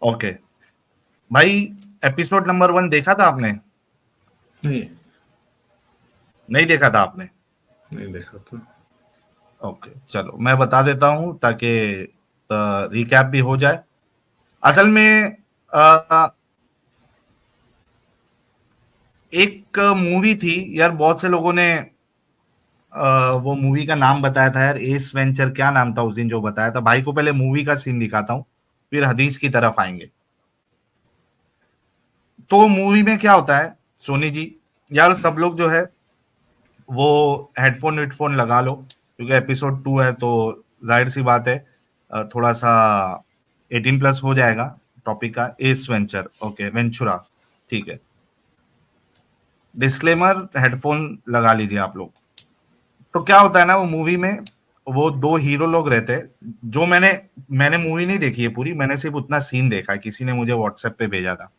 Okay भाई, episode number 1 देखा था आपने? नहीं नहीं देखा था आपने? नहीं देखा था। ओके, चलो मैं बता देता हूं ताकि रिकैप भी हो जाए। असल में एक मूवी थी यार, बहुत से लोगों ने वो मूवी का नाम बताया था यार, एस वेंचर क्या नाम था उस दिन जो बताया था। भाई को पहले मूवी का सीन दिखाता हूँ, फिर हदीस की तरफ आएंगे। तो मूवी में क्या होता है सोनी जी, यार सब लोग जो है वो हेडफोन लगा लो, क्योंकि एपिसोड 2 है तो जाहिर सी बात है थोड़ा सा 18+ हो जाएगा टॉपिक का। एस वेंचर, ओके वेंचुरा, ठीक है। डिस्क्लेमर, हेडफोन लगा लीजिए आप लोग। तो क्या होता है ना, वो मूवी में वो 2 हीरो लोग रहते हैं। जो मैंने मूवी नहीं देखी है पूरी, मैंने सिर्फ उतना सीन देखा है, किसी ने मुझे व्हाट्सएप पे भेजा था।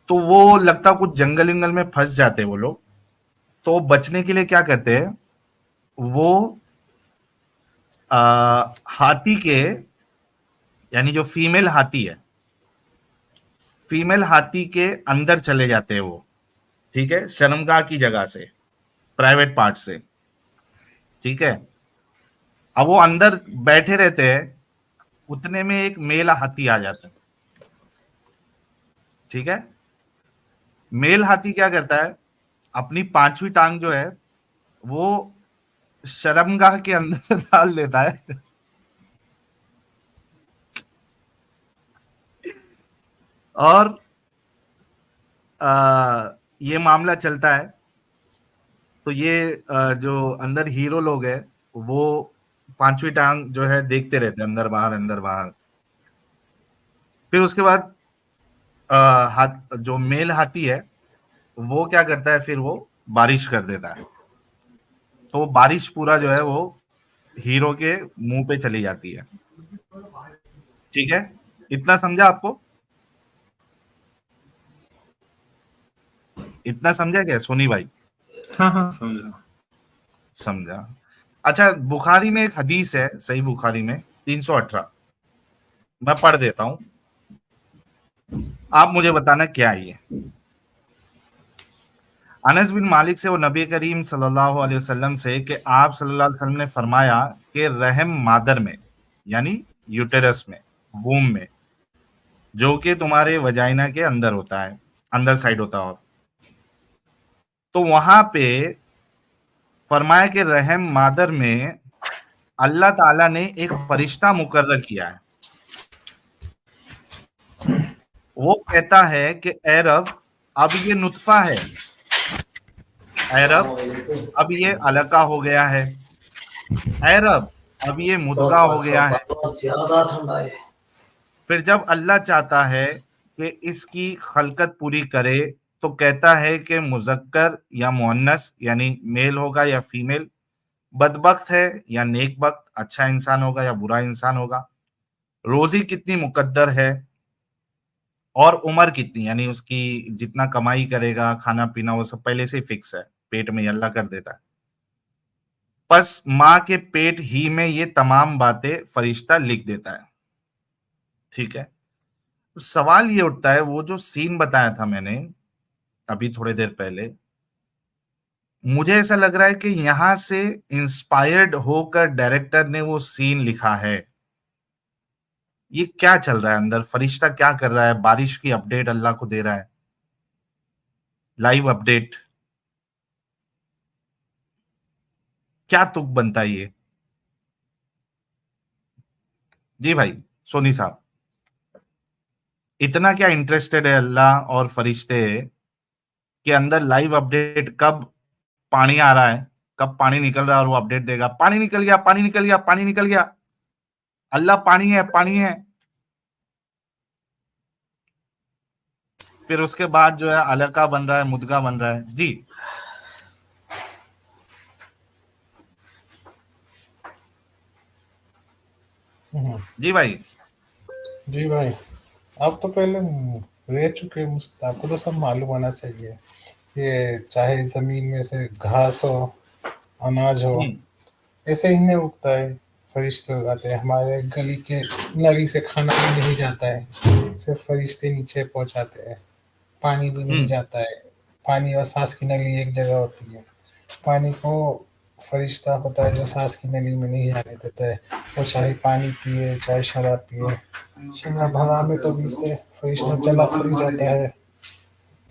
तो वो लगता कुछ जंगल विंगल में फंस जाते हैं वो लोग। तो बचने के लिए क्या करते हैं वो, हाथी के, यानी जो फीमेल हाथी है, फीमेल हाथी के अंदर चले जाते हैं वो, ठीक है, शर्मगाह की जगह से, प्राइवेट पार्ट से, ठीक है। अब वो अंदर बैठे रहते हैं, उतने में एक मेल हाथी आ जाता है, ठीक है। मेल हाथी क्या करता है, अपनी 5वीं टांग जो है वो शर्मगाह के अंदर डाल देता है और ये मामला चलता है। तो ये जो अंदर हीरो लोग है वो 5वीं टांग जो है देखते रहते हैं, अंदर बाहर अंदर बाहर। फिर उसके बाद हाथ जो मेल हाथी है वो क्या करता है, फिर वो बारिश कर देता है। तो बारिश पूरा जो है वो हीरो के मुंह पे चली जाती है, ठीक है। इतना समझा आपको? इतना समझा क्या सोनी भाई? हाँ हाँ समझा। समझा। अच्छा, बुखारी में एक हदीस है, सही बुखारी में 318, मैं पढ़ देता हूं, आप मुझे बताना क्या है ये। अनस बिन मालिक से वो नबी करीम सल्लल्लाहु अलैहि वसल्लम से कि आप सल्लल्लाहु अलैहि वसल्लम ने फरमाया कि रहम मादर में, यानी यूटेरस में, वूम में, जो कि तुम्हारे वजाइना के अंदर होता है, अंदर साइड होता है, तो वहां पे फरमाया कि रहम मादर में अल्लाह ताला ने एक फरिश्ता मुकर्रर किया है। वो कहता है कि ए रब, अब ये नुतफा है, ए रब अब ये अलका हो गया है, ए रब अब ये मुदगा हो गया है। ज्यादा ठंडा है। फिर जब अल्लाह चाहता है कि इसकी खलकत पूरी करे तो कहता है कि मुजक्कर या मुअन्नस, यानी मेल होगा या फीमेल, बदबख्त है या नेकबख्त, अच्छा इंसान होगा या बुरा इंसान होगा, रोजी कितनी मुकद्दर है और उम्र कितनी, यानी उसकी जितना कमाई करेगा, खाना पीना वो सब पहले से ही फिक्स है, पेट में ही अल्लाह कर देता है। बस माँ के पेट ही में ये तमाम बातें फरिश्ता लिख देता है, ठीक है। तो सवाल ये उठता है, वो जो सीन बताया था मैंने अभी थोड़ी देर पहले, मुझे ऐसा लग रहा है कि यहां से इंस्पायर्ड होकर डायरेक्टर ने वो सीन लिखा है। ये क्या चल रहा है अंदर, फरिश्ता क्या कर रहा है, बारिश की अपडेट अल्लाह को दे रहा है, लाइव अपडेट, क्या तुक बनता है ये? जी भाई सोनी साहब, इतना क्या इंटरेस्टेड है अल्लाह और फरिश्ते के अंदर लाइव अपडेट, कब पानी आ रहा है, कब पानी निकल रहा है, और वो अपडेट देगा, पानी निकल गया, पानी निकल गया, पानी निकल गया, अल्लाह पानी है, पानी है। फिर उसके बाद जो है अलका बन रहा है, मुदगा बन रहा है। जी जी भाई। जी भाई, आप तो पहले रह चुके हैं, आपको तो सब मालूम होना चाहिए। ये चाहे जमीन में से घास हो, अनाज हो, हम्म, ऐसे ही नहीं उगता है। फरिश्ते हो जाते हैं। हमारे गली के नली से खाना भी नहीं जाता है, सिर्फ फरिश्ते नीचे पहुंचाते हैं। पानी भी नहीं जाता है, पानी और सांस की नली एक जगह होती है। पानी को फरिश्ता होता है जो सांस की नली में नहीं आने देता है। वो चाहे पानी पिए चाहे शराब पिए, शराब हवा में तो बीच से फरिश्ता चला थोड़ी जाता है,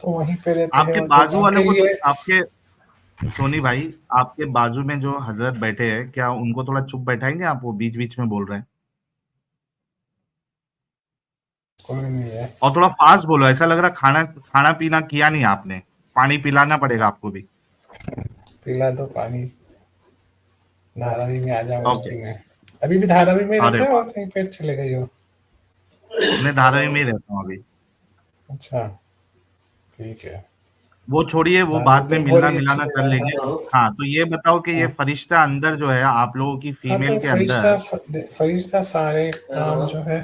तो वहीं पे रहते हैं। आपके और जब बाजू वालों उनके को लिए आपके सोनी भाई, आपके बाजू में जो हजरत बैठे हैं, क्या उनको थोड़ा चुप बैठाएंगे आप? वो बीच बीच में बोल रहे हैं। कोई नहीं है। और थोड़ा फास्ट बोलो, ऐसा लग रहा खाना खाना पीना किया नहीं आपने। पानी पिलाना पड़ेगा आपको भी। पिला दो पानी, धारावी में आ जाऊंगा ओके। पीने। अभी भी धारावी में अरे रहते हो वाह, और कहीं पे चले गए हो? मैं धारावी में ही रहता हूँ अभी। अच्छा, ठीक है। वो छोड़िए, वो धारावी बाद में तो मिलना बड़ी अच्छी मिलाना कर जगह है। लेंगे। हाँ, तो ये बताओ कि ये हाँ, फरिश्ता अंदर जो है आप लोगों की हाँ, फीमेल तो के फरिश्ता अंदर, फरिश्ता सारे काम जो है,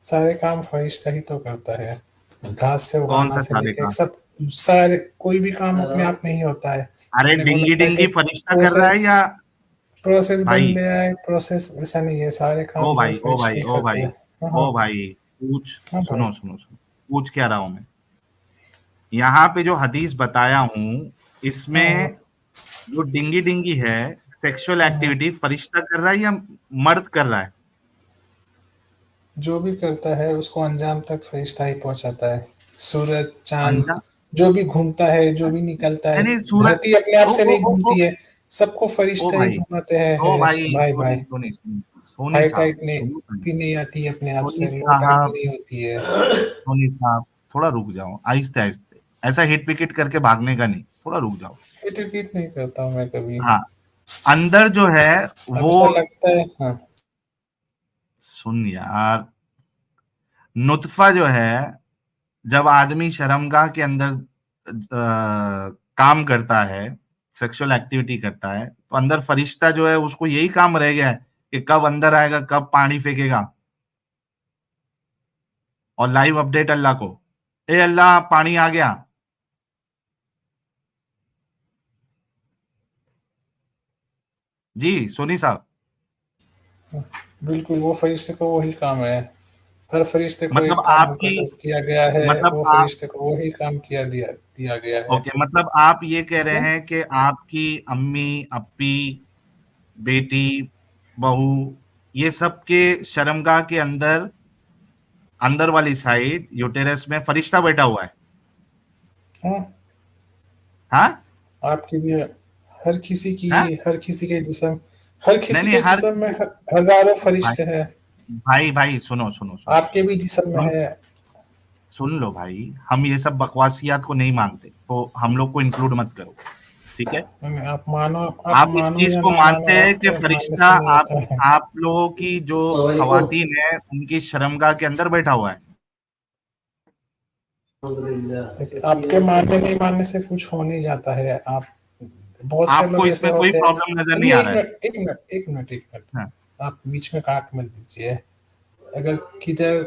सारे काम फरिश्ता ही तो करता है। घास से कौन उगाना सा से सारे लेके काम? सब, सारे कोई भी काम अपने आप नहीं होता है। अरे अपने को डिंगी लगता है कि डिंगी फरिश्ता कर रहा है प्रोसेस या? प्रोसेस बन भाई, गया है, प्रोसेस ऐसा नहीं है, सारे ओ काम जो है भाई, ओ फरिश्ते भाई, ही ओ करते भाई, हैं। हाँ, ओ हाँ, भाई, पूछ। हाँ भाई। सुनो सुनो सुनो, पूछ क्या रहा हूं मैं। यहाँ पे जो हदीस बताया हूँ, हाँ, इसमें हाँ, जो डिंगी डिंगी है, सेक्सुअल हाँ, हाँ। एक्टिविटी फरिश्ता कर रहा है या मर्द कर रहा है? जो भी करता है उसको अंजाम तक फरिश्ता ही पहुंचाता है। सूरज चांद अंजा जो भी घूमता है, जो भी निकलता है, यानी सूरज। धरती अपने आप ओ से ओ नहीं ओ ओ घूमती है, सबको ओ फरिश्ता ही भाई, घुमाते हैं। ओ भाई, भाई भाई, सोनी सोनी सोनी सोनी हाई साहब, टाइट ने सुनो सुनो। भी नहीं आती है अपने आप सोनी से, लो टाइट भी साहब, नहीं होती है। सोनी साहब, थोड़ा रुक जाओ, आहिस्ते आहिस्ते। ऐसा हिट विकेट करके भागने का नहीं, थोड़ा रुक जाओ। फिट विकेट नहीं करता हूँ मैं कभी। हाँ, अंदर जो है अब वो, ऐसा लगता है। हाँ, सुन यार, नुतफा जो है, जब आदमी शर्मगाह के अंदर काम करता है, सेक्सुअल एक्टिविटी करता है, तो अंदर फरिश्ता जो है उसको यही काम रह गया है कि कब अंदर आएगा, कब पानी फेंकेगा। और लाइव अपडेट अल्लाह को, ए अल्लाह पानी आ गया। जी सोनी साहब। बिल्कुल वो फरिश्ते को वही काम है। हर फरिश्ते को मतलब एक काम आपकी, मुकर्रर किया गया है, मतलब वो आप, फरिश्ते को वही काम किया दिया दिया गया है। ओके, मतलब आप ये कह ठीक रहे है। हैं कि आपकी अम्मी, अप्पी, बेटी, बहू, ये सब के शर्मगाह के अंदर, अंदर वाली साइड यूटेरस में फरिश्ता बैठा हुआ है। हाँ, हाँ। आपकी भी है। हर किसी की, हाँ, हर किसी के जिस्म, हर नहीं किसी नहीं, के हर जिस्म में हजारों भाई, फरिश्ते हैं। भाई भाई, सुनो सुनो सुनो, आपके भी जिस्म में हम है। सुन लो भाई, हम ये सब बकवासियात को नहीं मानते, तो हम लोग को इंक्लूड मत करो, ठीक है? आप आप इस मानो चीज या को ना मानते मानो, हैं कि आपके मानने फरिश्ता से नहीं आप होता है। आप लोगों की जो खवातीन है उनकी शर्मगाह के अंदर बैठा हुआ है। देखिए, आपके मानने नहीं मानने से कुछ हो नहीं जाता है। आप, बहुत से आपको लोग ऐसे इसमें कोई होते हैं। प्रॉब्लम नजर नहीं नहीं, आ एक रहा है? मिनट, एक मिनट, एक मिनट, एक मिनट। हाँ, आप बीच में काट मत दीजिए। अगर किधर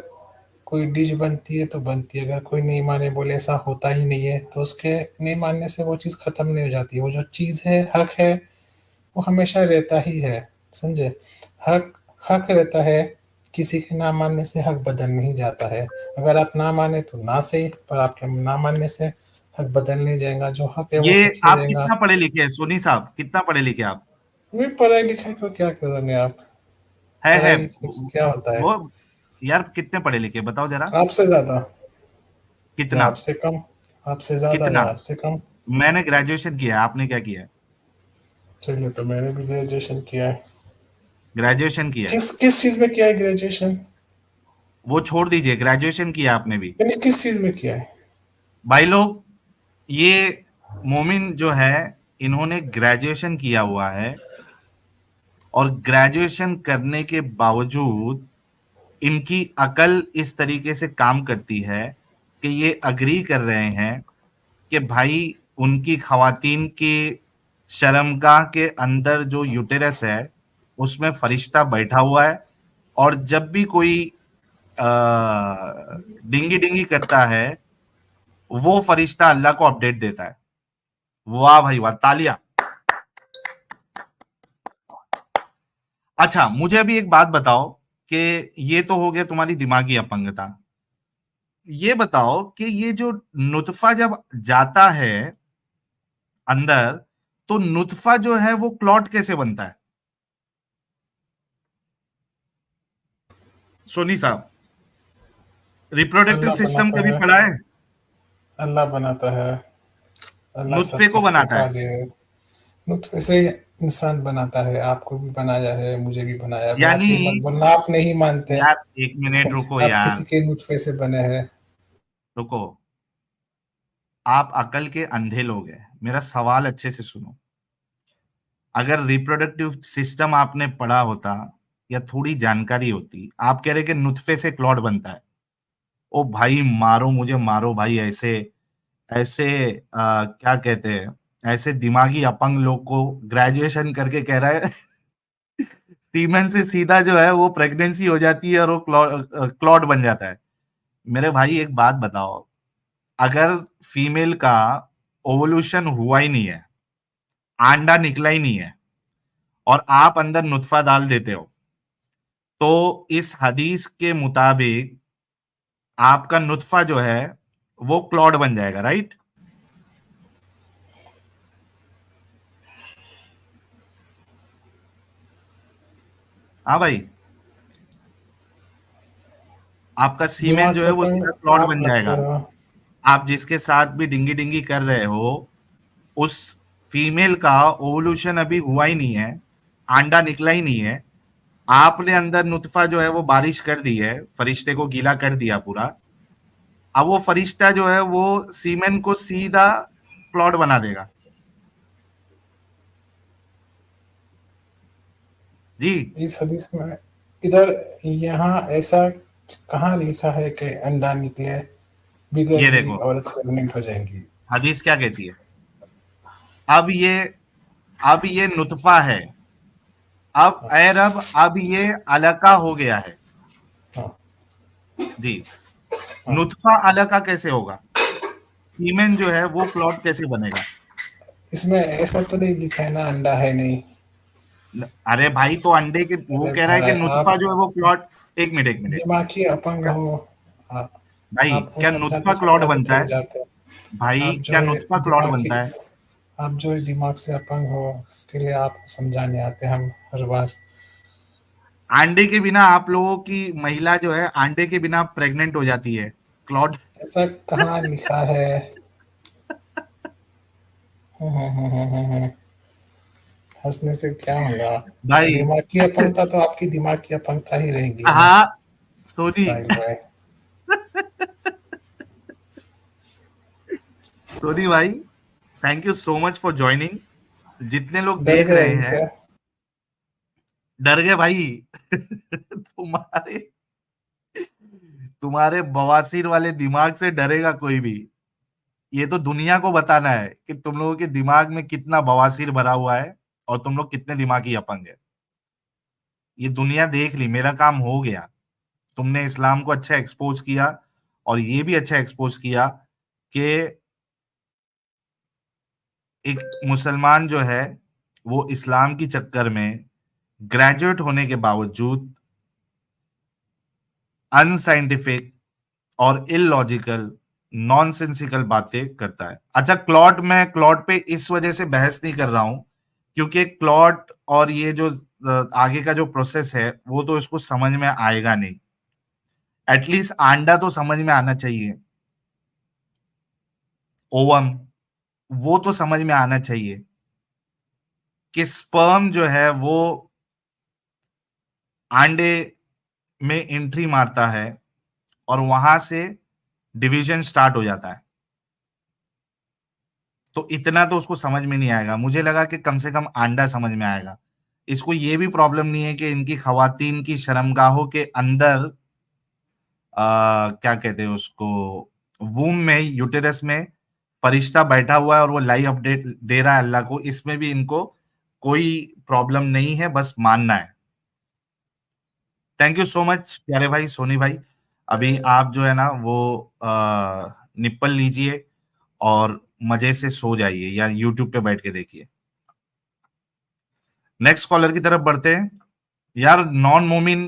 कोई डिश बनती है तो बनती है, अगर कोई नहीं माने बोले ऐसा होता ही नहीं है, तो उसके नहीं मानने से वो चीज़ खत्म नहीं हो जाती। वो जो चीज़ है, हक है, वो हमेशा रहता ही है। समझे? हक हक रहता है। किसी के ना मानने से हक बदल नहीं जाता है। अगर आप ना माने तो ना सही, पर आपके ना मानने से हक बदल नहीं जाएगा। जो हक है वो ये हक ही आप रहेगा। कितना पढ़े लिखे हैं सोनी साहब, कितना पढ़े लिखे आप? नहीं, पढ़ाई लिखाई को क्या करोगे आप? है पढ़ाई लिखाई से क्या होता है? वो, यार कितने पढ़े लिखे बताओ जरा। आपसे ज्यादा या कितना? आपसे कम? आपसे ज्यादा कितना? या आपसे कम? मैंने ग्रेजुएशन किया है, आपने क्या किया है? चलिए, तो मैंने भी ग्रेजुएशन किया है। ग्रेजुएशन किया है। किस किस चीज में किया है ग्रेजुएशन? वो छोड़ दीजिए, ग्रेजुएशन किया आपने भी। यानी किस चीज में किया है? भाई लोग, ये मोमिन जो है, इन्होंने ग्रेजुएशन किया हुआ है, और ग्रेजुएशन करने के बावजूद इनकी अकल इस तरीके से काम करती है कि ये अग्री कर रहे हैं कि भाई उनकी खवातीन की शर्मगाह के अंदर जो यूटेरस है उसमें फरिश्ता बैठा हुआ है, और जब भी कोई डिंगी डिंगी करता है, वो फरिश्ता अल्लाह को अपडेट देता है। वाह भाई वाह, तालियां। अच्छा, मुझे अभी एक बात बताओ कि ये तो हो गया तुम्हारी दिमागी अपंगता। ये बताओ कि ये जो नुतफा जब जाता है अंदर, तो नुतफा जो है वो क्लॉट कैसे बनता है? सोनी साहब, रिप्रोडक्टिव अल्लाह सिस्टम बनाता कभी है, पढ़ा है? अल्लाह बनाता है, अल्लाह सब नुतफे को चीज़ के बनाता है, कादिर है। नुतफ़े से इंसान बनाता है, आपको भी बनाया है, मुझे भी बनाया है। आप यानी ये मत बोलना आप नहीं मानते, यार एक मिनट रुको आप यार, किसी के नुतफ़े से बने हैं। रुको। आप अकल के अंधे लोग हैं, मेरा सवाल अच्छे से सुनो। अगर रिप्रोडक्टिव सिस्टम आपने पढ़ा होता या थोड़ी जानकारी होती, आप कह रहे कि नुतफे से क्लॉट बनता है। ओ भाई मारो मुझे, मारो भाई। ऐसे ऐसे क्या कहते हैं, ऐसे दिमागी अपंग लोग को ग्रेजुएशन करके कह रहा है सीमेन से सीधा जो है वो प्रेगनेंसी हो जाती है और वो क्लॉट बन जाता है। मेरे भाई एक बात बताओ, अगर फीमेल का ओवोल्यूशन हुआ ही नहीं है, अंडा निकला ही नहीं है, और आप अंदर नुतफा डाल देते हो, तो इस हदीस के मुताबिक आपका नुतफा जो है वो क्लॉट बन जाएगा, राइट? हाँ भाई, आपका सीमेन दिमाग जो से है वो अपंग सीधा क्लॉट आप बन लगते जाएगा। हो। आप जिसके साथ भी डिंगी डिंगी कर रहे हो, उस फीमेल का ओवोल्यूशन अभी हुआ ही नहीं है, अंडा निकला ही नहीं है। आपने अंदर नुतफा जो है वो बारिश कर दी है, फरिश्ते को गीला कर दिया पूरा। अब वो फरिश्ता जो है वो सीमेन को सीधा क्लॉट बना देगा। जी, इस हदीस में इधर यहाँ ऐसा कहाँ लिखा है कि अंडा निकले बिगड़ ये ही देखो औरत प्रेग्नेंट हो जाएगी? हदीस क्या कहती है। अब ये अब ये नुतफा है, अब हाँ, ए रब, अब ये अलका हो गया है। हाँ, जी, हाँ। नुतफा अलका कैसे होगा? सीमेन जो है वो क्लॉट कैसे बनेगा? इसमें ऐसा तो नहीं लिखा है ना अंडा है नहीं। अरे भाई, तो अंडे के वो अरे कह रहा है कि भाई नुतफा आप जो है वो क्लॉट। एक मिनट, एक मिनट। दिमागी अपंग क्या- हो। आ, भाई, आपको क्या नुतफा समझाते क्लॉट समझाते बनता थक है? जाते हैं। भाई, आप जो क्या है नुतफा क्लॉट दिमागी बनता है? आप जो है दिमाग से अपंग हो, उसके लिए आपको समझाने आते हैं हम हर बार। अंडे के बिना आप लोगों की महिला जो है अंडे के बिना प्रेग्नेंट हो जाती है, क्लॉट। ऐसा कहाँ लिखा है? हंसने से क्या होगा? भाई दिमाग की अपंगता तो आपकी दिमाग की अपंगता ही रहेगी है ना, हाँ, सोनी, साहिल भाई। सोनी भाई, thank you so much for joining. जितने लोग डर देख गए रहे हैं, इनसे। डर गए भाई तुम्हारे तुम्हारे बवासीर वाले दिमाग से डरेगा कोई भी? ये तो दुनिया को बताना है कि तुम लोगों के दिमाग में कितना बवासीर भरा हुआ है और तुम लोग कितने दिमागी अपंग है। ये दुनिया देख ली, मेरा काम हो गया। तुमने इस्लाम को अच्छा एक्सपोज किया, और ये भी अच्छा एक्सपोज किया कि एक मुसलमान जो है वो इस्लाम की चक्कर में ग्रेजुएट होने के बावजूद अनसाइंटिफिक और इलॉजिकल नॉनसेंसिकल बातें करता है। अच्छा, क्लॉट पे इस वजह से बहस नहीं कर रहा हूं क्योंकि क्लॉट और ये जो आगे का जो प्रोसेस है वो तो इसको समझ में आएगा नहीं। एटलीस्ट अंडा तो समझ में आना चाहिए, ओवम वो तो समझ में आना चाहिए कि स्पर्म जो है वो अंडे में एंट्री मारता है और वहां से डिवीजन स्टार्ट हो जाता है। तो इतना तो उसको समझ में नहीं आएगा। मुझे लगा कि कम से कम अंडा समझ में आएगा। इसको ये भी प्रॉब्लम नहीं है कि इनकी खवातीन की शर्मगाहों के अंदर क्या कहते हैं उसको, वूम में, यूटेरस में फरिश्ता बैठा हुआ है और वो लाइव अपडेट दे रहा है अल्लाह को। इसमें भी इनको कोई प्रॉब्लम नहीं है, बस मानना है। थैंक यू सो मच प्यारे भाई, सोनी भाई। अभी आप जो है ना वो निप्पल लीजिए और मजे से सो जाइए या यूट्यूब पे बैठ के देखिए। नेक्स्ट कॉलर की तरफ बढ़ते हैं। यार नॉन मोमिन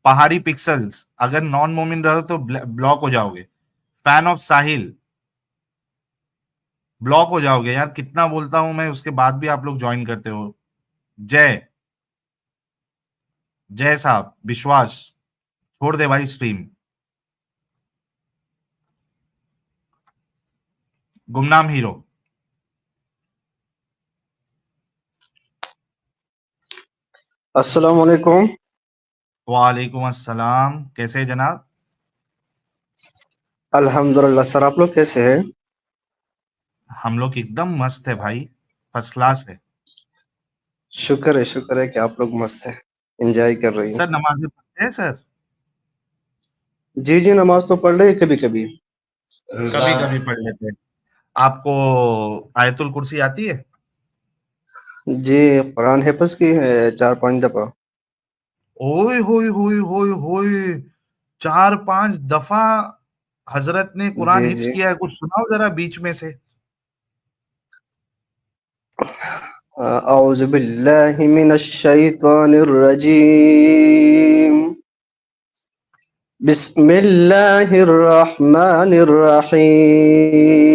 पहाड़ी पिक्सल्स, अगर नॉन मोमिन रहो तो ब्लॉक हो जाओगे। फैन ऑफ साहिल, ब्लॉक हो जाओगे यार, कितना बोलता हूं मैं, उसके बाद भी आप लोग ज्वाइन करते हो। जय, जय साहब, विश्वास, छोड़ दे भाई स्ट्रीम। गुमनाम हीरो, अस्सलाम वालेकुम। वालेकुम अस्सलाम, कैसे हैं जनाब? अल्हम्दुलिल्लाह सर, आप लोग कैसे हैं? हम लोग एकदम मस्त है भाई, फर्स्ट क्लास है। शुक्र है कि आप लोग मस्त हैं, एंजॉय कर रही हैं। सर नमाजें पढ़ते हैं सर? जी जी, नमाज तो पढ़ रहे कभी कभी। कभी कभी पढ़ लेते हैं। आपको आयतुल कुर्सी आती है? जी, कुरान हिफ्ज की है 4-5 दफा। ओए होए होए होए होए, 4-5 दफा हजरत ने कुरान जी हिफ्ज जी। किया है, कुछ सुनाओ जरा बीच में से। औज़ु बिल्लाहि मिनश शैतानिर रजीम। बिस्मिल्लाहिर रहमानिर रहीम।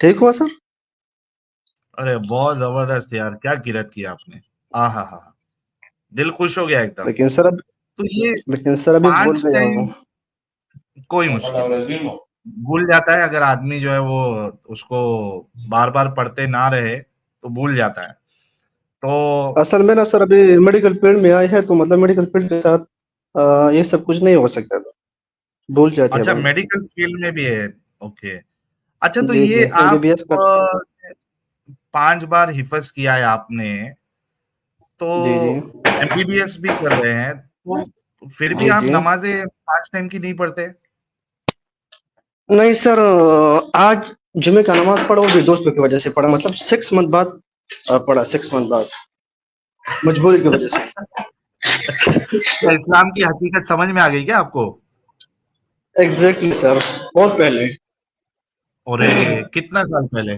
ठीक हुआ सर? अरे बहुत जबरदस्त यार, क्या किरत किया आपने। आ हा, दिल खुश हो गया एकदम। लेकिन सर अब तो ये लेकिन सर अभी भूल 5 गया हूँ। टाइम कोई मुश्किल नहीं, भूल जाता है अगर आदमी जो है वो उसको बार बार पढ़ते ना रहे तो भूल जाता है। तो असल में ना सर, अभी मेडिकल फील्ड में आए हैं तो मतलब मेडिकल फील्ड के साथ ये सब कुछ नहीं हो सकता था, भूल जाते हैं अच्छा, बंदा। मेडिकल फील्ड में भी है। ओके। अच्छा, तो जी जी, ये आप एमबीबीएस कर। 5 बार हिफज किया है आपने, तो जी जी। एमबीबीएस भी कर रहे हैं, तो फिर भी जी आप जी। नमाजें 5 टाइम की नहीं पढ़ते? नहीं सर, आज जुमे का नमाज पढ़ा, वो भी दोस्तों की वजह से पढ़ा, मतलब 6 मंथ बाद पढ़ा, 6 मंथ बाद, मजबूरी की वजह से। क्या इस्लाम की हकीकत समझ में आ गई क्या आपको? एग्जैक्टली सर, बहुत पहले। और कितना साल पहले?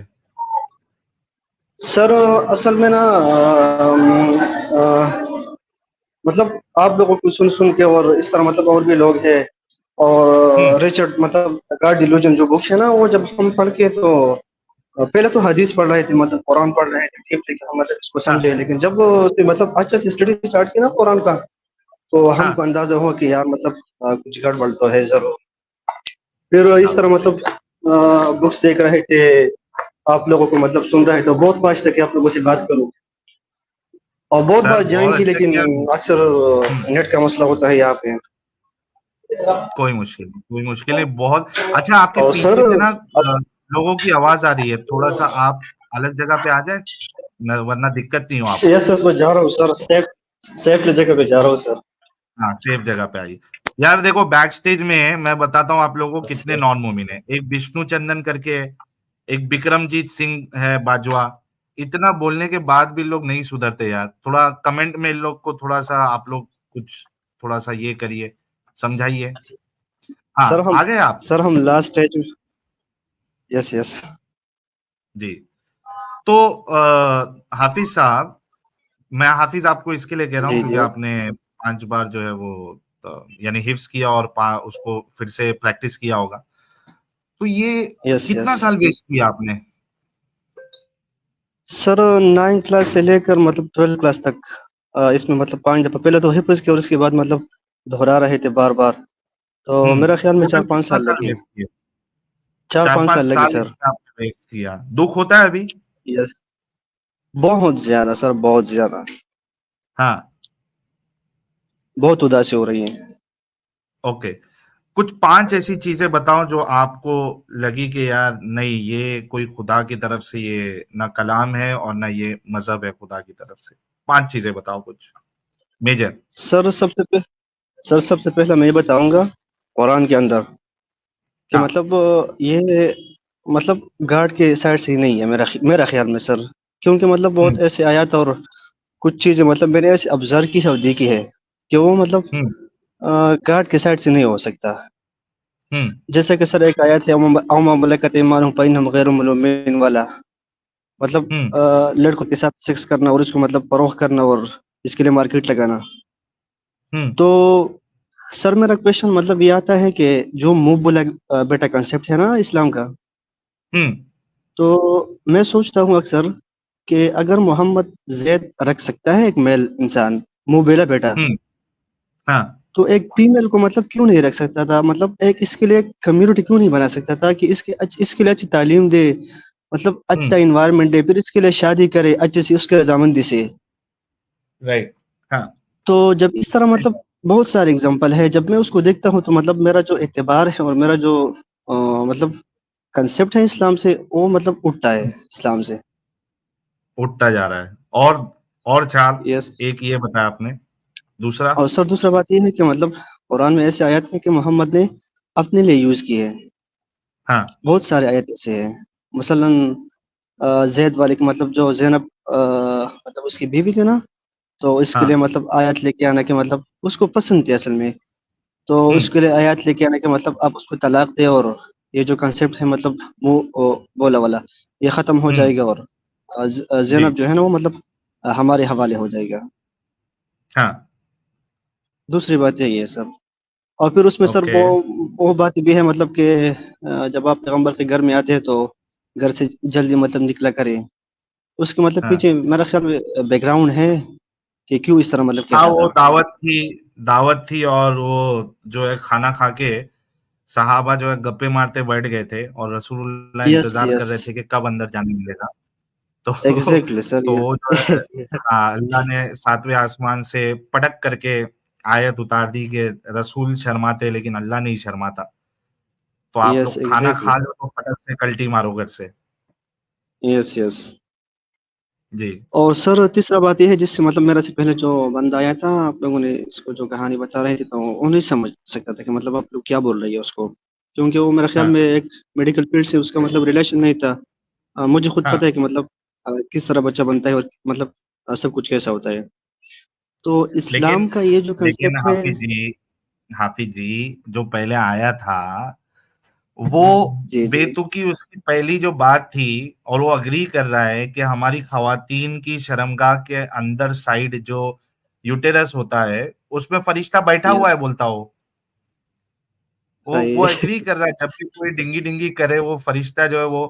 सर असल में ना मतलब आप लोगों को सुन सुन के, और इस तरह मतलब और भी लोग हैं, हम्म। और रिचर्ड मतलब गॉड डिल्यूजन जो बुक है ना, वो जब हम पढ़ के तो पहले तो हदीस पढ़ रहे थे, मतलब कुरान पढ़ रहे थे, ठीक ठीक हम मतलब इसको हाँ समझे, लेकिन जब उसने मतलब अच्छे से स्टडी स्टार्ट की ना कुरान का, तो हमको हाँ। अंदाजा हुआ कि यार मतलब कुछ गड़बड़ तो है जरूर। फिर इस तरह मतलब बुक्स देख रहे थे, आप लोगों को मतलब सुन रहे थे, तो बहुत ख्वाहिश था कि आप लोगों से बात करूं, और बहुत सर बार ज्वाइन बहुत की, अच्छा लेकिन किया। अक्सर हम्म, नेट का मसला होता है यहाँ पे। कोई मुश्किल नहीं, कोई मुश्किल नहीं। बहुत अच्छा, आपके और सर पीछे से ना अस, लोगों की आवाज आ रही है, थोड़ा सा आप अलग जगह पे आ जाए, वरना दिक्कत नहीं हो आपको। यस यस, मैं जा रहा हूँ सर, सेफ जगह पे जा रहा हूँ सर। हाँ, सेफ जगह पे आइए। यार देखो, बैक स्टेज में मैं बताता हूँ आप लोगों को कितने नॉन मोमिन है। एक विष्णु चंदन करके है, एक विक्रमजीत सिंह है बाजवा। इतना बोलने के बाद भी लोग नहीं सुधरते यार। थोड़ा कमेंट में इन लोग को थोड़ा सा आप लोग कुछ थोड़ा सा ये करिए, समझाइए। सर हाँ, हम आ गए आप? सर हम लास्ट स्टेज में। Yes yes. जी। तो हाफिज साहब, मैं हाफिज आपको इसके लिए कह रहा हूँ जी क्योंकि जी। आपने 5 बार जो है वो यानी हिफ्स किया और उसको फिर से प्रैक्टिस किया होगा। तो ये यस कितना यस। साल वेस्ट किया आपने? सर 9 क्लास से लेकर मतलब 12 क्लास तक इसमें मतलब 5 दफा, पहले तो हिफ्ज किया और उसके बाद मतलब दोहरा रहे थे बार बार, तो मेरा ख्याल में चार टोटल पाँच कितना साल साल लगे। वेस्ट किया? चार चार पाँच पांच साल लगे साल सर। इसमें आपने वेस्ट किया, दुख होता है अभी? यस, बहुत ज्यादा सर, बहुत ज्यादा, हाँ। बहुत उदासी हो रही है। ओके। कुछ 5 ऐसी चीजें बताओ जो आपको लगी कि यार नहीं, ये कोई खुदा की तरफ से ये ना कलाम है और ना ये मजहब है खुदा की तरफ से। 5 चीजें बताओ कुछ मेजर। सर सबसे पहले मैं ये बताऊंगा कुरान के अंदर कि हाँ। मतलब ये मतलब गार्ड के साइड से ही नहीं है मेरा ख्याल में सर, क्योंकि मतलब बहुत ऐसे आयत और कुछ चीजें मतलब मैंने ऐसे ऑब्जर्व की है और देखी है कि वो मतलब हम्म गार्ड के साइड से नहीं हो सकता। हम्म जैसे कि सर एक आयत है औमा मलकत ईमानुहुम फइन्नहुम गैरु मलूमीन वाला, मतलब हम्म लड़कों के साथ सेक्स करना और उसको मतलब फरोख्त करना और इसके लिए मार्केट लगाना। हम्म तो सर मेरा क्वेश्चन मतलब ये आता है कि जो मुंह बोला बेटा कंसेप्ट है ना इस्लाम का, हम्म तो मैं सोचता हूँ अक्सर कि अगर मोहम्मद जैद रख सकता है एक मेल इंसान मुंह बेला बेटा, हम्म हाँ। तो एक फीमेल को मतलब क्यों नहीं रख सकता था, मतलब एक इसके लिए कम्युनिटी क्यों नहीं बना सकता था कि इसके लिए अच्छी तालीम दे, मतलब अच्छा इन्वायरमेंट दे, फिर इसके लिए शादी करे अच्छे से उसके रजामंदी से। राइट। हाँ। तो जब इस तरह मतलब बहुत सारे एग्जांपल है, जब मैं उसको देखता हूँ तो मतलब मेरा जो एतबार है और मेरा जो मतलब कंसेप्ट है इस्लाम से वो मतलब उठता है इस्लाम से। उठता जा रहा है। और चार। यस। एक ये बताया आपने, दूसरा। और सर दूसरा बात ये है कि मतलब कुरान में ऐसे आयत है कि मोहम्मद ने अपने लिए यूज किए हैं। हाँ। बहुत सारे आयत ऐसे हैं, मसलन जैद वाले की मतलब जो ज़ैनब मतलब उसकी बीवी थी ना, तो इसके लिए हाँ। मतलब आयत लेके आना कि मतलब उसको पसंद थी असल में, तो उसके लिए आयत लेके आना कि मतलब आप उसको तलाक दे और ये जो कंसेप्ट है मतलब बोला वाला ये ख़त्म हो हम्म जाएगा और जी। ज़ैनब जो है ना वो मतलब हमारे हवाले हो जाएगा। हाँ। दूसरी बात यही है सर। और फिर उसमें सर ओके। वो बात भी है मतलब कि जब आप पैगंबर के घर में आते हैं तो घर से जल्दी मतलब निकला करें, उसके मतलब हाँ। पीछे मेरा ख्याल में बैकग्राउंड है कि क्यों इस तरह मतलब हाँ, कहता वो था। दावत थी और वो जो है खाना खा के सहाबा जो है गप्पे मारते बैठ गए थे और रसूलुल्लाह यस इंतजार कर यस रहे थे कि कब अंदर जाने मिलेगा। तो एग्जैक्टली सर तो ये वो जो है, हाँ, अल्लाह ने 7वें आसमान से पटक करके आयत उतार दी कि रसूल शर्माते लेकिन अल्लाह नहीं शर्माता। तो आप यस लोग खाना एग्जैक्टली खा लो तो फटक से कल्टी मारो घर से। Yes yes. जी। और सर तीसरा बात यह है जिससे मतलब मेरे से पहले जो बंदा आया था आप लोगों ने इसको जो कहानी बता रहे थे तो वो नहीं समझ सकता था कि मतलब आप लोग क्या बोल रही है उसको, क्योंकि वो मेरे ख्याल हाँ। में एक मेडिकल फील्ड से उसका मतलब रिलेशन नहीं था। मुझे खुद पता है हाँ। कि मतलब किस तरह बच्चा बनता है और मतलब सब कुछ कैसा होता है। तो लेकिन इस्लाम का ये जो लेकिन कंसेप्ट है। हाफिज जी जो पहले आया था वो जी जी। बेतुकी उसकी पहली जो बात थी, और वो अग्री कर रहा है कि हमारी खवातीन की शर्मगाह के अंदर साइड जो यूटेरस होता है उसमें फरिश्ता बैठा हुआ यस है, बोलता हो। वो सही। एग्री कर रहा है, जब भी कोई डिंगी डिंगी करे वो फरिश्ता जो है वो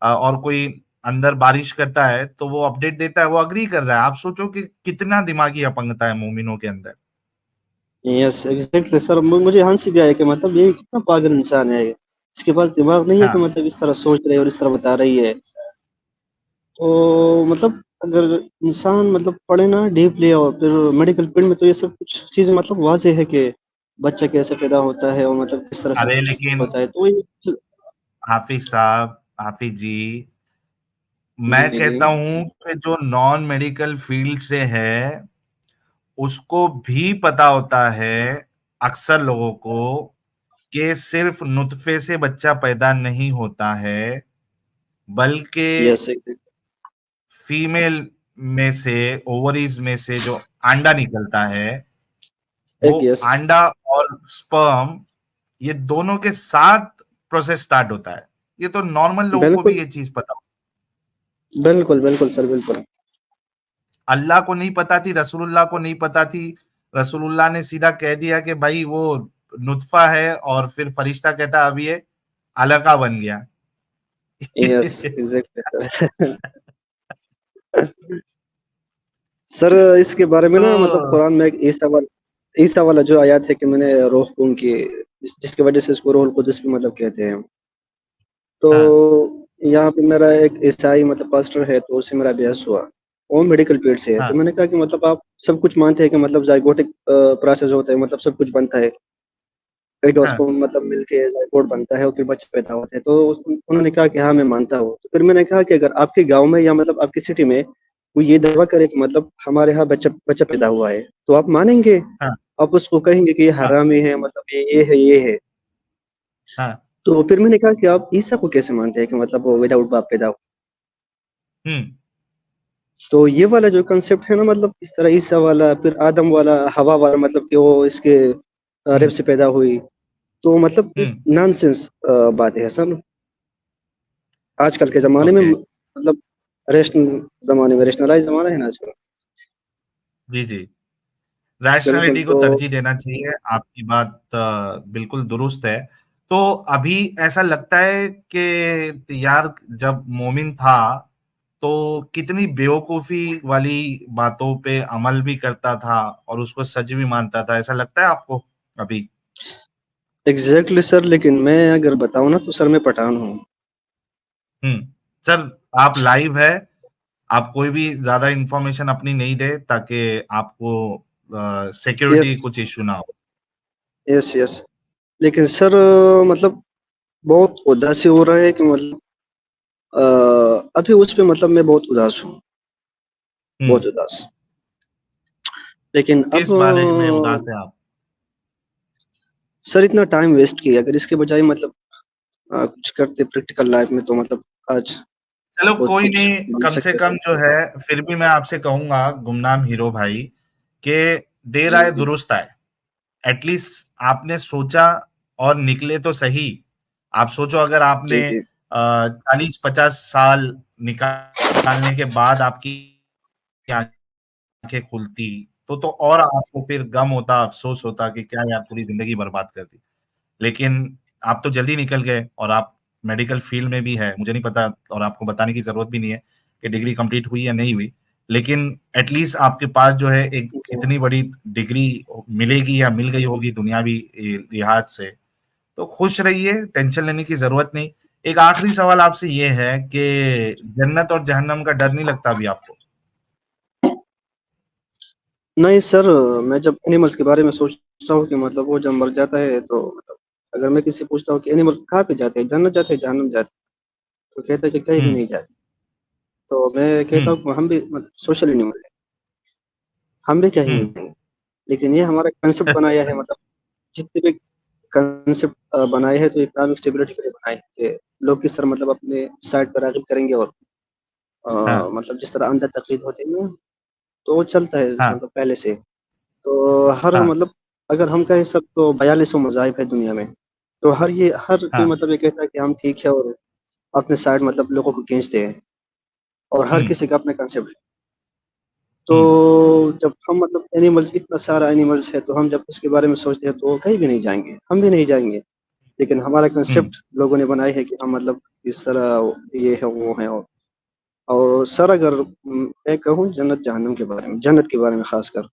और कोई अंदर बारिश करता है तो वो अपडेट देता है, वो अग्री कर रहा है। आप सोचो कि कितना दिमागी अपंगता है मोमिनों के अंदर। यस एग्जैक्टली सर, मुझे हंसी भी आया कि मतलब ये कितना पागल इंसान है, इसके पास दिमाग नहीं है कि हाँ। मतलब इस तरह सोच रही है और इस तरह बता रही है। तो मतलब अगर इंसान मतलब पढ़े ना डीपली और फिर मेडिकल फील्ड में तो ये सब कुछ चीज़ें मतलब वाज़ेह है कि बच्चा कैसे पैदा होता है और मतलब किस तरह सब अरे कुछ लेकिन होता है, तो ये हाफिज साहब, हाफिज जी, जी मैं जी जी। कहता हूं कि जो नॉन मेडिकल फील्ड से है उसको भी पता होता है, अक्सर लोगों को, कि सिर्फ नुतफे से बच्चा पैदा नहीं होता है, बल्कि यस फीमेल में से, ओवरीज में से जो अंडा निकलता है, वो एक यस अंडा और स्पर्म, ये दोनों के साथ प्रोसेस स्टार्ट होता है। ये तो नॉर्मल लोगों को भी बिल्कुल ये चीज पता। बिल्कुल बिल्कुल सर बिल्कुल। अल्लाह को नहीं पता थी, रसूलुल्लाह को नहीं पता थी। रसूलुल्लाह ने सीधा कह दिया कि भाई वो नुतफा है, और फिर फरिश्ता कहता अब ये अलका बन गया। Yes exactly sir. सर इसके बारे में तो ना मतलब कुरान में एक ईसा वाला जो आयत है कि मैंने रूह को उनकी जिसकी वजह से इसको रूहुल कुदस भी मतलब कहते हैं। तो हाँ। यहाँ पे मेरा एक ईसाई मतलब पास्टर है तो उससे मेरा बहस हुआ, वो मेडिकल फील्ड से है, तो हाँ। मैंने कहा कि मतलब आप सब कुछ मानते हैं कि मतलब जाइगोटिक प्रोसेस होता है, मतलब सब कुछ बनता है, हाँ। एंडोस्पर्म मतलब मिलके जाइगोट बनता है और फिर बच्चे पैदा होते हैं, तो उन्होंने कहा कि हाँ मैं मानता हूँ। तो फिर मैंने कहा कि अगर आपके गांव में या मतलब आपकी सिटी में वो ये दावा करे कि मतलब हमारे यहाँ बच्चा बच्चा पैदा हुआ है, तो आप मानेंगे? हाँ आप उसको कहेंगे कि ये हाँ हरामी है, मतलब ये है, ये है। हाँ। तो फिर मैंने कहा कि आप ईसा को कैसे मानते हैं कि मतलब वो विदाउट बाप पैदा हुआ? हम्म। तो ये वाला जो कंसेप्ट है ना, मतलब इस तरह ईसा वाला, फिर आदम वाला, हवा वाला, मतलब कि वो इसके रेप हम्म। से पैदा हुई, तो मतलब एक हम्म। नॉनसेंस बात है सब। आजकल के ज़माने में ओके। मतलब रेशनलाइज़ ज़माना है ना आजकल। जी जी। बिल्कुल, रैशनैलिटी को तो तरजीह देना चाहिए, आपकी बात बिल्कुल दुरुस्त है। तो अभी ऐसा लगता है कि यार जब मोमिन था तो कितनी बेवकूफी वाली बातों पे अमल भी करता था और उसको सच भी मानता था, ऐसा लगता है आपको अभी? एग्ज़ैक्टली सर, लेकिन मैं अगर बताऊँ ना तो सर मैं पठान हूँ। सर, आप लाइव है, आप कोई भी ज्यादा इंफॉर्मेशन अपनी नहीं दे ताकि आपको यस, सिक्योरिटी कुछ इश्यू ना हो। Yes, yes. लेकिन सर मतलब बहुत उदासी हो रहा है कि मतलब अभी उस पे मतलब मैं बहुत उदास हूँ, हम्म। बहुत उदास। लेकिन अब किस बारे में उदास है आप? सर इतना टाइम वेस्ट किया, अगर इसके बजाय मतलब कुछ करते प्रैक्टिकल लाइफ में तो मतलब आज चलो बहुत कोई कुछ नहीं, बन कम से सकते कम थे। जो है फिर भी मैं आपसे कहूंगा गुमनाम हीरो भाई कि देर जी, आए जी। दुरुस्त आए। एटलीस्ट आपने सोचा और निकले तो सही। आप सोचो अगर जी, आपने जी। 40-50 साल निकालने के बाद आपकी आंखें खुलती तो और आपको फिर गम होता, अफसोस होता कि क्या यार पूरी जिंदगी बर्बाद कर दी। लेकिन आप तो जल्दी निकल गए और आप मेडिकल फील्ड में भी है, मुझे नहीं पता और आपको बताने की ज़रूरत भी नहीं है कि डिग्री कंप्लीट हुई या नहीं हुई। लेकिन एटलीस्ट आपके पास जो है एक जी। इतनी बड़ी डिग्री मिलेगी या मिल गई होगी दुनियावी लिहाज से, तो खुश रहिए, टेंशन लेने की ज़रूरत नहीं। एक आखिरी सवाल आपसे ये है कि जन्नत और जहन्नम का डर नहीं लगता अभी आपको? नहीं सर, मैं जब एनिमल्स के बारे में सोचता हूँ कि मतलब वो जब मर जाता है तो मतलब अगर मैं किसी से पूछता हूँ कि एनिमल कहाँ पे जाते हैं, जन्नत जाते हैं, जहन्नम जाते हैं, तो कहता है कि कहीं भी हुँ, नहीं जाते। तो मैं हुँ, कहता हूँ कि हम भी मतलब सोशल एनिमल हैं, हम भी कहीं हुँ। नहीं जाएँगे। लेकिन ये हमारा कंसेप्ट बनाया है, मतलब जितने भी कंसेप्ट बनाए हैं तो इकोनॉमिक स्टेबिलिटी के लिए बनाए हैं कि लोग किस तरह मतलब अपने साइड पर राग़िब करेंगे, और हाँ, मतलब जिस तरह अंधा तकलीद होती है ना, तो वो चलता है हाँ, मतलब पहले से। तो हर हाँ, मतलब अगर हम कहें सब तो 4200 मज़ाहिब है दुनिया में, तो हर कोई हाँ। मतलब ये कहता है कि हम ठीक है, और अपने साइड मतलब लोगों को खींचते हैं, और हर हुँ, किसी का अपना कंसेप्ट है। तो हुँ, जब हम मतलब एनिमल्स, इतना सारा एनिमल्स है, तो हम जब उसके बारे में सोचते हैं तो कहीं भी नहीं जाएँगे, हम भी नहीं जाएँगे। लेकिन हमारा हुँ। कंसेप्ट लोगों ने बनाई है कि हम मतलब इस तरह ये है, वो है। और सर अगर मैं कहूँ जन्नत जहन्नम के बारे में, जन्नत के बारे में ख़ासकर,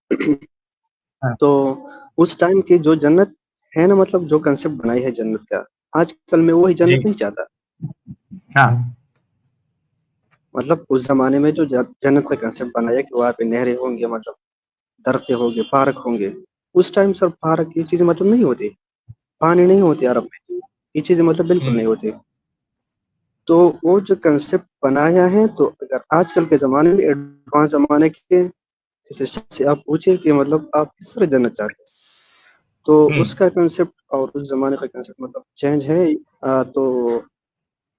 हाँ, तो उस टाइम की जो जन्नत है ना, मतलब जो कंसेप्ट बनाई है जन्नत का, आजकल मैं वही जी, जन्नत नहीं चाहता। हाँ, मतलब उस ज़माने में जो ज जन्नत का कंसेप्ट बनाया कि वहाँ पे नहरें होंगी, मतलब दरख़्तें होंगे, पार्क होंगे। उस टाइम सर पार्क ये चीज़ें मतलब नहीं होती, पानी नहीं होती अरब में, ये चीज़ें मतलब बिल्कुल हुँ, नहीं होती। तो वो जो कंसेप्ट बनाया है, तो अगर आजकल के ज़माने में एडवांस ज़माने के जिस हिसाब से आप पूछे कि मतलब आप किस तरह जन्नत चाहते हैं, तो हुँ, उसका कंसेप्ट और उस ज़माने का कंसेप्ट मतलब चेंज है। तो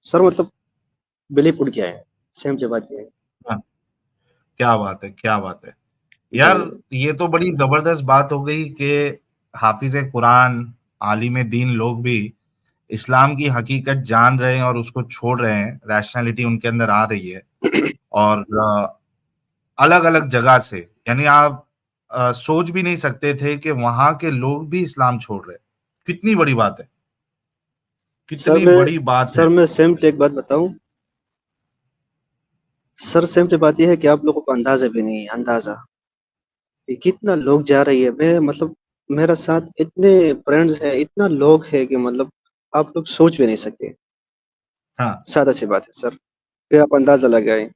सर मतलब बिलीव उड़ गया है, सेम सी बात ये है। हाँ। क्या बात है, क्या बात है! जी, यार ये तो बड़ी ज़बरदस्त बात हो गई कि हाफ़िज़ कुरान, आलिम दीन लोग भी इस्लाम की हकीकत जान रहे हैं और उसको छोड़ रहे हैं, रैशनैलिटी उनके अंदर आ रही है और अलग-अलग जगह से, यानी आप सोच भी नहीं सकते थे कि वहाँ के लोग भी इस्लाम छोड़ रहे हैं। कितनी बड़ी बात है, सर कितनी मैं बड़ी बात है। सर मैं सेम एक बात बताऊँ? सर सेम सी बात ये है कि आप लोगों को अंदाज़ा भी नहीं है, अंदाज़ा कि कितना लोग जा रही है। मैं मतलब मेरा साथ इतने फ्रेंड्स हैं, इतना लोग हैं कि मतलब आप लोग सोच भी नहीं सकते। हाँ, सादा सी बात है सर, फिर आप अंदाज़ा लगाएँ।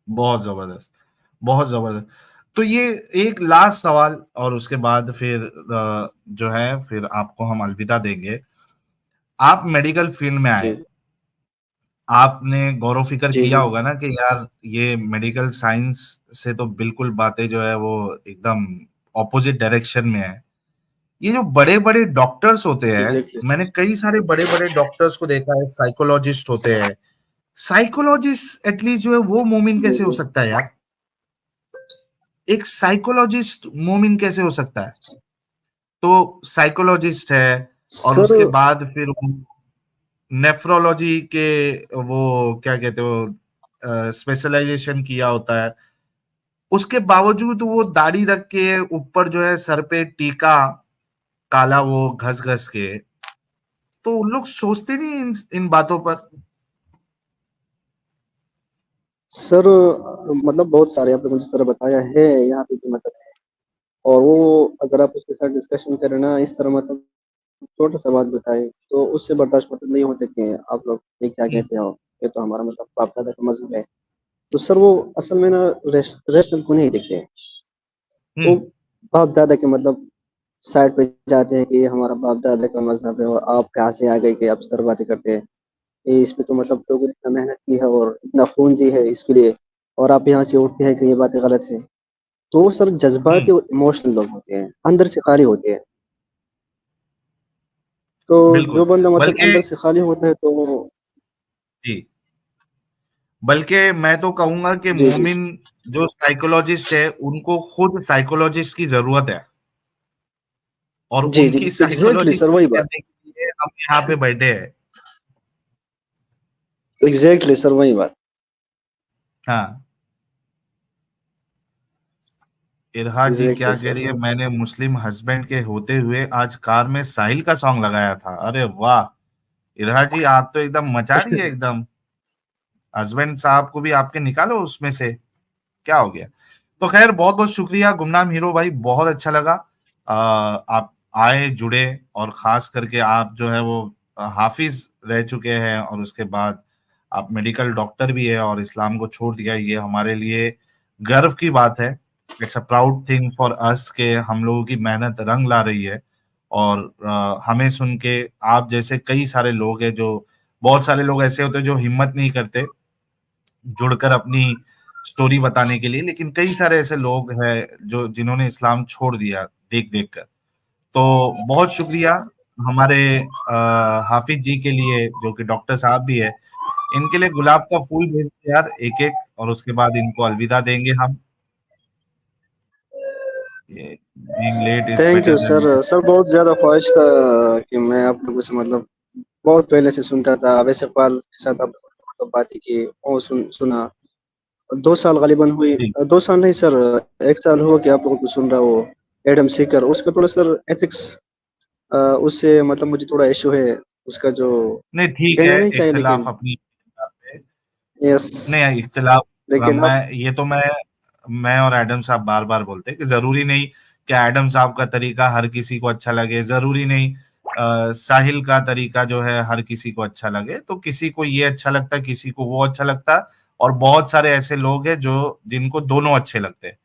बहुत ज़बरदस्त, बहुत ज़बरदस्त। तो ये एक लास्ट सवाल और उसके बाद फिर जो है फिर आपको हम अलविदा देंगे। आप मेडिकल फील्ड में जी, आए, आपने गौर फिक्र जी किया जी होगा ना कि यार ये मेडिकल साइंस से तो बिल्कुल बातें जो है वो एकदम ऑपोजिट डायरेक्शन में है। ये जो बड़े बड़े डॉक्टर्स होते हैं, एग्जैक्टली मैंने कई सारे बड़े बड़े डॉक्टर्स को देखा है, साइकोलॉजिस्ट होते हैं। साइकोलॉजिस्ट एटलीस्ट जो है वो मोमिन जी कैसे हो जी सकता है यार? एक साइकोलॉजिस्ट मोमिन कैसे हो सकता है? तो साइकोलॉजिस्ट है और सर उसके बाद फिर नेफ्रोलॉजी के वो क्या कहते हो स्पेशलाइजेशन किया होता है। उसके बावजूद वो दाढ़ी रख के ऊपर जो है सर पे टीका काला वो घस घस के, तो उन लोग सोचते नहीं इन बातों पर। सर मतलब बहुत सारे आपने मुझे जिस तरह बताया है यहाँ पे भी मतलब है। और वो अगर आप उसके साथ डिस्कशन करें ना इस तरह मतलब छोटा सा बात बताए तो उससे बर्दाश्त मतलब नहीं होते कि आप लोग ये क्या हम्म, कहते हो, ये तो हमारा मतलब बाप दादा का मजहब है। तो सर वो असल में ना रेस्टोरेंट को नहीं देखते हैं। वो हम्म, बाप दादा के मतलब साइड पे जाते हैं कि ये हमारा बाप दादा का मजहब है और आप कहाँ से आ गए कि आप इस तरह बातें करते हैं। ये इसमें तो मतलब लोगों ने इतना मेहनत की है और इतना खून दी है इसके लिए, और आप यहाँ से उठते हैं कि ये बातें गलत है। तो वो सर हम्म, जज्बाती और इमोशनल लोग होते हैं, अंदर से खाली होते हैं। तो जो बिल्कुल। बंदा मतलब बल्कि अंदर से खाली होता है तो जी, बल्कि मैं तो कहूंगा कि जी जी मोमिन जो साइकोलॉजिस्ट है उनको खुद साइकोलॉजिस्ट की जरूरत है, और जी जी उनकी एग्जैक्टली साइकोलॉजी सर वही ठीक बात। करने के लिए हम यहाँ पे बैठे हैं। एग्जैक्टली सर वही बात। हाँ, इरहा जी क्या एग्जैक्टली कह सर। रही है, मैंने मुस्लिम हस्बैंड के होते हुए आज कार में साहिल का सॉन्ग लगाया था। अरे वाह, इरहा जी आप तो एकदम मचा रही है एकदम। हस्बैंड साहब को भी आपके निकालो उसमें से, क्या हो गया? तो खैर बहुत बहुत शुक्रिया गुमनाम हीरो भाई, बहुत अच्छा लगा। आप आए जुड़े, और खास करके आप जो है वो हाफिज रह चुके हैं और उसके बाद आप मेडिकल डॉक्टर भी है और इस्लाम को छोड़ दिया, ये हमारे लिए गर्व की बात है। It's a proud thing for us के हम लोगों की मेहनत रंग ला रही है। और हमें सुन के आप जैसे कई सारे लोग हैं, जो बहुत सारे लोग ऐसे होते हैं जो हिम्मत नहीं करते जुड़कर अपनी स्टोरी बताने के लिए, लेकिन कई सारे ऐसे लोग हैं जो जिन्होंने इस्लाम छोड़ दिया देख देख कर। तो बहुत शुक्रिया हमारे हाफिज जी के लिए, जो कि डॉक्टर साहब भी है। इनके लिए गुलाब का फूल भेज दो यार एक एक, और उसके बाद इनको अलविदा देंगे हम। ये being late is thank better you then. Sir. Sir बहुत ज़्यादा ख्वाहिश था कि मैं आप लोगों से मतलब बहुत पहले से सुनता था, अवैस इकबाल के साथ आप मतलब बातें की और सुना। 2 साल गालिबन हुई, जी 2 साल नहीं सर, 1 साल हुआ कि आप लोगों को सुन रहा हो। एडम सीकर उसका थोड़ा सर एथिक्स उससे मतलब मुझे थोड़ा इशू है उसका, जो नहीं, ठीक है, कहना नहीं चाहिए इख्तिलाफ लेकिन अपनी जगह पे। यस। नहीं, इख्तिलाफ लेकिन अब मैं ये तो मैं और एडम साहब बार बार बोलते हैं कि जरूरी नहीं कि एडम साहब का तरीका हर किसी को अच्छा लगे, जरूरी नहीं साहिल का तरीका जो है हर किसी को अच्छा लगे। तो किसी को ये अच्छा लगता है, किसी को वो अच्छा लगता है, और बहुत सारे ऐसे लोग हैं जो जिनको दोनों अच्छे लगते हैं।